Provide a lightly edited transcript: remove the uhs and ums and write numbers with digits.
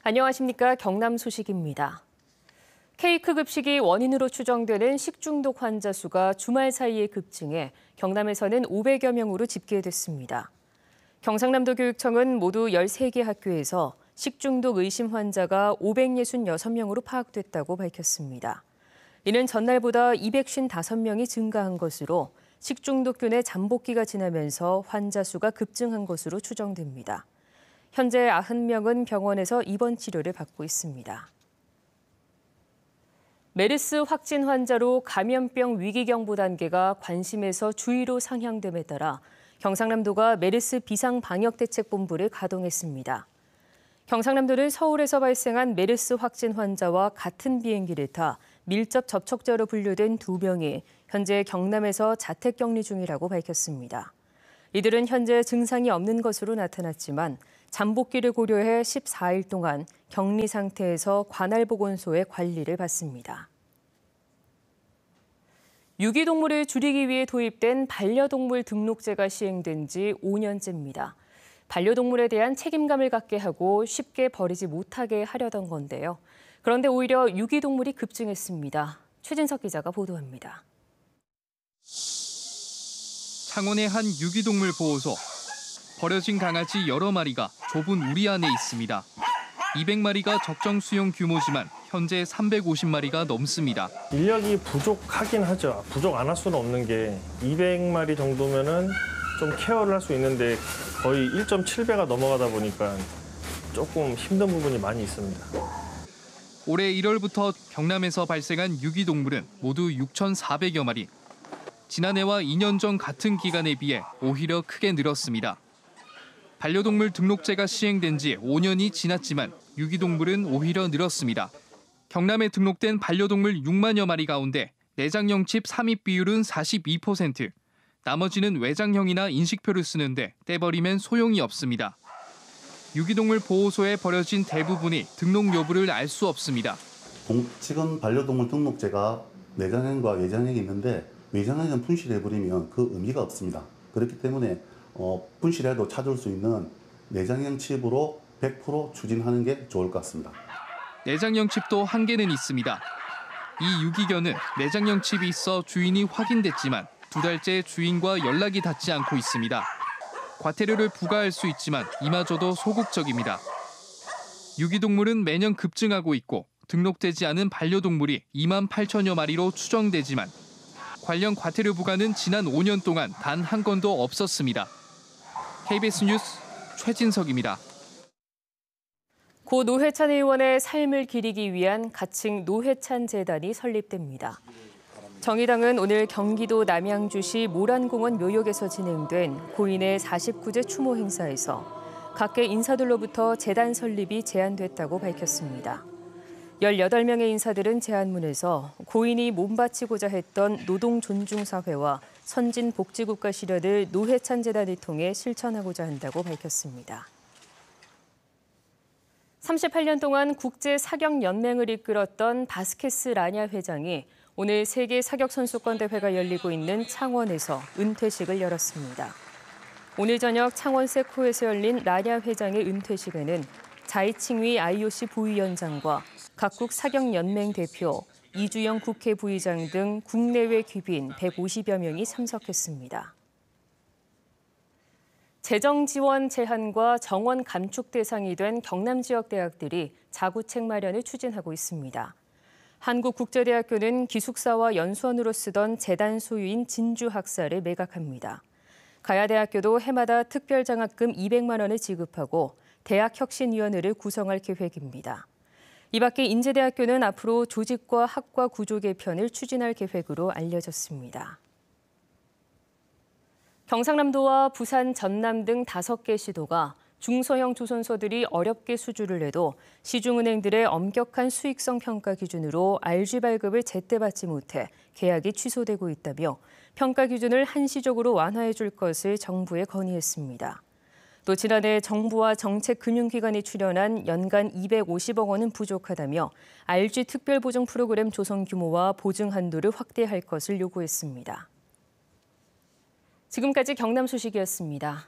안녕하십니까. 경남 소식입니다. 케이크 급식이 원인으로 추정되는 식중독 환자 수가 주말 사이에 급증해 경남에서는 500여 명으로 집계됐습니다. 경상남도 교육청은 모두 13개 학교에서 식중독 의심 환자가 566명으로 파악됐다고 밝혔습니다. 이는 전날보다 255명이 증가한 것으로 식중독균의 잠복기가 지나면서 환자 수가 급증한 것으로 추정됩니다. 현재 90명은 병원에서 입원 치료를 받고 있습니다. 메르스 확진 환자로 감염병 위기경보 단계가 관심에서 주의로 상향됨에 따라 경상남도가 메르스 비상방역대책본부를 가동했습니다. 경상남도는 서울에서 발생한 메르스 확진 환자와 같은 비행기를 타 밀접 접촉자로 분류된 2명이 현재 경남에서 자택격리 중이라고 밝혔습니다. 이들은 현재 증상이 없는 것으로 나타났지만 잠복기를 고려해 14일 동안 격리 상태에서 관할보건소의 관리를 받습니다. 유기동물을 줄이기 위해 도입된 반려동물 등록제가 시행된 지 5년째입니다. 반려동물에 대한 책임감을 갖게 하고 쉽게 버리지 못하게 하려던 건데요. 그런데 오히려 유기동물이 급증했습니다. 최진석 기자가 보도합니다. 창원의 한 유기동물 보호소. 버려진 강아지 여러 마리가 좁은 우리 안에 있습니다. 200마리가 적정 수용 규모지만 현재 350마리가 넘습니다. 인력이 부족하긴 하죠. 부족 안 할 수는 없는 게 200마리 정도면은 좀 케어를 할 수 있는데 거의 1.7배가 넘어가다 보니까 조금 힘든 부분이 많이 있습니다. 올해 1월부터 경남에서 발생한 유기동물은 모두 6,400여 마리. 지난해와 2년 전 같은 기간에 비해 오히려 크게 늘었습니다. 반려동물 등록제가 시행된 지 5년이 지났지만 유기동물은 오히려 늘었습니다. 경남에 등록된 반려동물 6만여 마리 가운데 내장형 칩 삽입 비율은 42%, 나머지는 외장형이나 인식표를 쓰는데 떼버리면 소용이 없습니다. 유기동물 보호소에 버려진 대부분이 등록 여부를 알 수 없습니다. 지금 반려동물 등록제가 내장형과 외장형이 있는데 외장형은 분실해버리면 그 의미가 없습니다. 그렇기 때문에 분실해도 찾을 수 있는 내장형 칩으로 100% 추진하는 게 좋을 것 같습니다. 내장형 칩도 한계는 있습니다. 이 유기견은 내장형 칩이 있어 주인이 확인됐지만 2달째 주인과 연락이 닿지 않고 있습니다. 과태료를 부과할 수 있지만 이마저도 소극적입니다. 유기동물은 매년 급증하고 있고 등록되지 않은 반려동물이 2만 8천여 마리로 추정되지만 관련 과태료 부과는 지난 5년 동안 단 한 건도 없었습니다. KBS 뉴스 최진석입니다. 고 노회찬 의원의 삶을 기리기 위한 가칭 노회찬 재단이 설립됩니다. 정의당은 오늘 경기도 남양주시 모란공원 묘역에서 진행된 고인의 49제 추모 행사에서 각계 인사들로부터 재단 설립이 제안됐다고 밝혔습니다. 18명의 인사들은 제안문에서 고인이 몸바치고자 했던 노동존중사회와 선진복지국가 실현을 노회찬 재단을 통해 실천하고자 한다고 밝혔습니다. 38년 동안 국제사격연맹을 이끌었던 바스케스 라냐 회장이 오늘 세계 사격선수권 대회가 열리고 있는 창원에서 은퇴식을 열었습니다. 오늘 저녁 창원 세코에서 열린 라냐 회장의 은퇴식에는 자이칭위 IOC 부위원장과 각국 사격연맹 대표, 이주영 국회 부의장 등 국내외 귀빈 150여 명이 참석했습니다. 재정 지원 제한과 정원 감축 대상이 된 경남 지역 대학들이 자구책 마련을 추진하고 있습니다. 한국국제대학교는 기숙사와 연수원으로 쓰던 재단 소유인 진주학사를 매각합니다. 가야대학교도 해마다 특별장학금 200만 원을 지급하고 대학혁신위원회를 구성할 계획입니다. 이 밖에 인제대학교는 앞으로 조직과 학과 구조 개편을 추진할 계획으로 알려졌습니다. 경상남도와 부산, 전남 등 5개 시도가 중소형 조선소들이 어렵게 수주를 내도 시중은행들의 엄격한 수익성 평가 기준으로 RG 발급을 제때 받지 못해 계약이 취소되고 있다며 평가 기준을 한시적으로 완화해 줄 것을 정부에 건의했습니다. 또 지난해 정부와 정책금융기관이 출연한 연간 250억 원은 부족하다며 RG 특별보증 프로그램 조성 규모와 보증 한도를 확대할 것을 요구했습니다. 지금까지 경남 소식이었습니다.